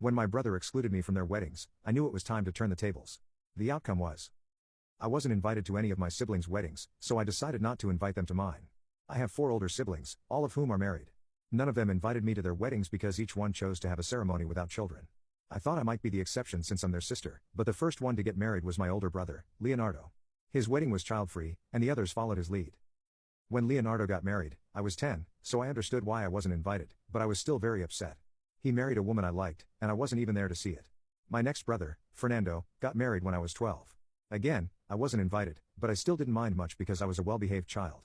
When my brother excluded me from their weddings, I knew it was time to turn the tables. The outcome was, I wasn't invited to any of my siblings' weddings, so I decided not to invite them to mine. I have 4 older siblings, all of whom are married. None of them invited me to their weddings because each one chose to have a ceremony without children. I thought I might be the exception since I'm their sister, but the first one to get married was my older brother, Leonardo. His wedding was child-free, and the others followed his lead. When Leonardo got married, I was 10, so I understood why I wasn't invited, but I was still very upset. He married a woman I liked, and I wasn't even there to see it. My next brother, Fernando, got married when I was 12. Again, I wasn't invited, but I still didn't mind much because I was a well-behaved child.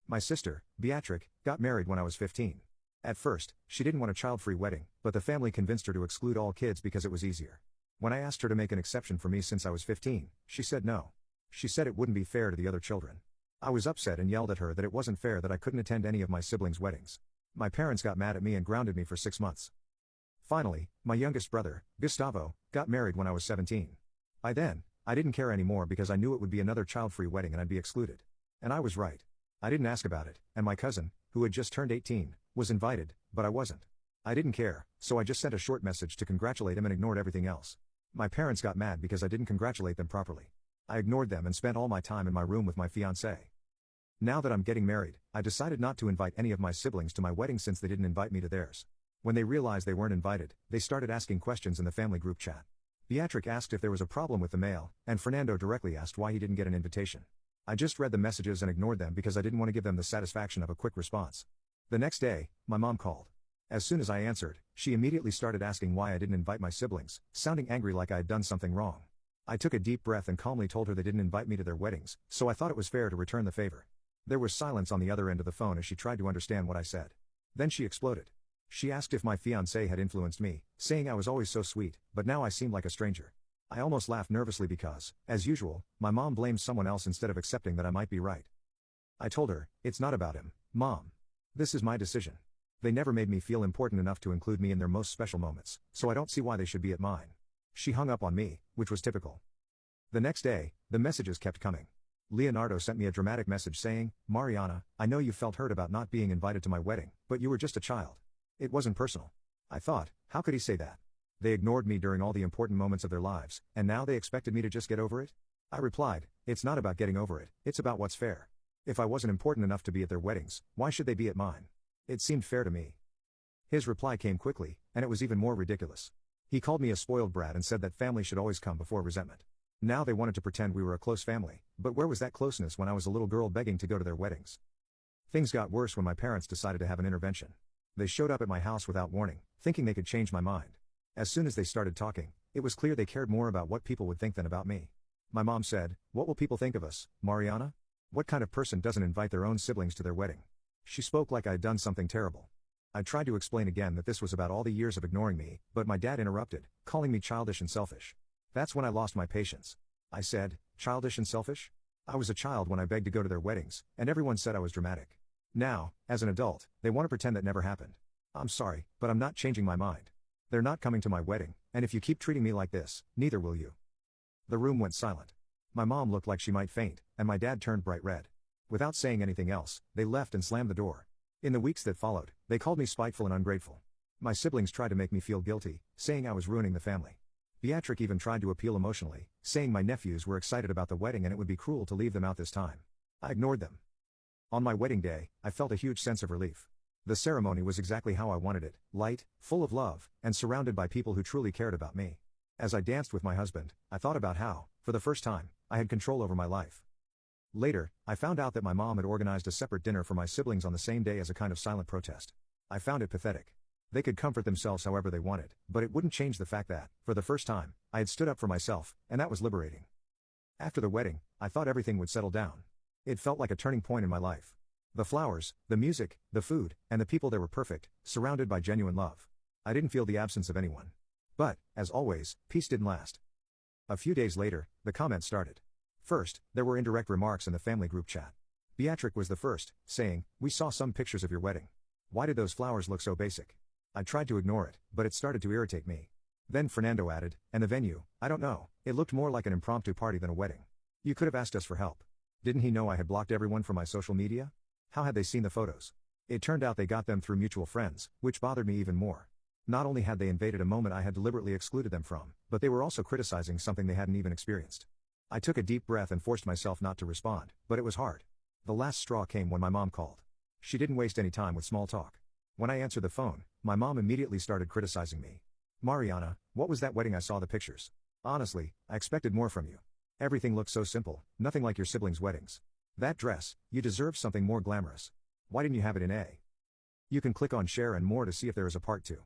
My sister, Beatrice, got married when I was 15. At first, she didn't want a child-free wedding, but the family convinced her to exclude all kids because it was easier. When I asked her to make an exception for me since I was 15, she said no. She said it wouldn't be fair to the other children. I was upset and yelled at her that it wasn't fair that I couldn't attend any of my siblings' weddings. My parents got mad at me and grounded me for 6 months. Finally, my youngest brother, Gustavo, got married when I was 17. By then, I didn't care anymore because I knew it would be another child-free wedding and I'd be excluded. And I was right. I didn't ask about it, and my cousin, who had just turned 18, was invited, but I wasn't. I didn't care, so I just sent a short message to congratulate him and ignored everything else. My parents got mad because I didn't congratulate them properly. I ignored them and spent all my time in my room with my fiancée. Now that I'm getting married, I decided not to invite any of my siblings to my wedding since they didn't invite me to theirs. When they realized they weren't invited, they started asking questions in the family group chat. Beatrice asked if there was a problem with the mail, and Fernando directly asked why he didn't get an invitation. I just read the messages and ignored them because I didn't want to give them the satisfaction of a quick response. The next day, my mom called. As soon as I answered, she immediately started asking why I didn't invite my siblings, sounding angry like I had done something wrong. I took a deep breath and calmly told her they didn't invite me to their weddings, so I thought it was fair to return the favor. There was silence on the other end of the phone as she tried to understand what I said. Then she exploded. She asked if my fiancé had influenced me, saying I was always so sweet, but now I seemed like a stranger. I almost laughed nervously because, as usual, my mom blamed someone else instead of accepting that I might be right. I told her, "It's not about him, Mom. This is my decision. They never made me feel important enough to include me in their most special moments, so I don't see why they should be at mine." She hung up on me, which was typical. The next day, the messages kept coming. Leonardo sent me a dramatic message saying, "Mariana, I know you felt hurt about not being invited to my wedding, but you were just a child. It wasn't personal." I thought, how could he say that? They ignored me during all the important moments of their lives, and now they expected me to just get over it? I replied, "It's not about getting over it, it's about what's fair. If I wasn't important enough to be at their weddings, why should they be at mine?" It seemed fair to me. His reply came quickly, and it was even more ridiculous. He called me a spoiled brat and said that family should always come before resentment. Now they wanted to pretend we were a close family, but where was that closeness when I was a little girl begging to go to their weddings? Things got worse when my parents decided to have an intervention. They showed up at my house without warning, thinking they could change my mind. As soon as they started talking, it was clear they cared more about what people would think than about me. My mom said, "What will people think of us, Mariana? What kind of person doesn't invite their own siblings to their wedding?" She spoke like I had done something terrible. I tried to explain again that this was about all the years of ignoring me, but my dad interrupted, calling me childish and selfish. That's when I lost my patience. I said, "Childish and selfish? I was a child when I begged to go to their weddings, and everyone said I was dramatic. Now, as an adult, they want to pretend that never happened. I'm sorry, but I'm not changing my mind. They're not coming to my wedding, and if you keep treating me like this, neither will you." The room went silent. My mom looked like she might faint, and my dad turned bright red. Without saying anything else, they left and slammed the door. In the weeks that followed, they called me spiteful and ungrateful. My siblings tried to make me feel guilty, saying I was ruining the family. Beatrice even tried to appeal emotionally, saying my nephews were excited about the wedding and it would be cruel to leave them out this time. I ignored them. On my wedding day, I felt a huge sense of relief. The ceremony was exactly how I wanted it, light, full of love, and surrounded by people who truly cared about me. As I danced with my husband, I thought about how, for the first time, I had control over my life. Later, I found out that my mom had organized a separate dinner for my siblings on the same day as a kind of silent protest. I found it pathetic. They could comfort themselves however they wanted, but it wouldn't change the fact that, for the first time, I had stood up for myself, and that was liberating. After the wedding, I thought everything would settle down. It felt like a turning point in my life. The flowers, the music, the food, and the people there were perfect, surrounded by genuine love. I didn't feel the absence of anyone. But, as always, peace didn't last. A few days later, the comments started. First, there were indirect remarks in the family group chat. Beatrice was the first, saying, "We saw some pictures of your wedding. Why did those flowers look so basic?" I tried to ignore it, but it started to irritate me. Then Fernando added, "And the venue, I don't know, it looked more like an impromptu party than a wedding. You could have asked us for help. Didn't he know I had blocked everyone from my social media? How had they seen the photos?" It turned out they got them through mutual friends, which bothered me even more. Not only had they invaded a moment I had deliberately excluded them from, but they were also criticizing something they hadn't even experienced. I took a deep breath and forced myself not to respond, but it was hard. The last straw came when my mom called. She didn't waste any time with small talk. When I answered the phone, my mom immediately started criticizing me. "Mariana, what was that wedding? I saw the pictures. Honestly, I expected more from you. Everything looked so simple, nothing like your siblings' weddings. That dress, you deserved something more glamorous. Why didn't you have it in A?" You can click on share and more to see if there is a part 2.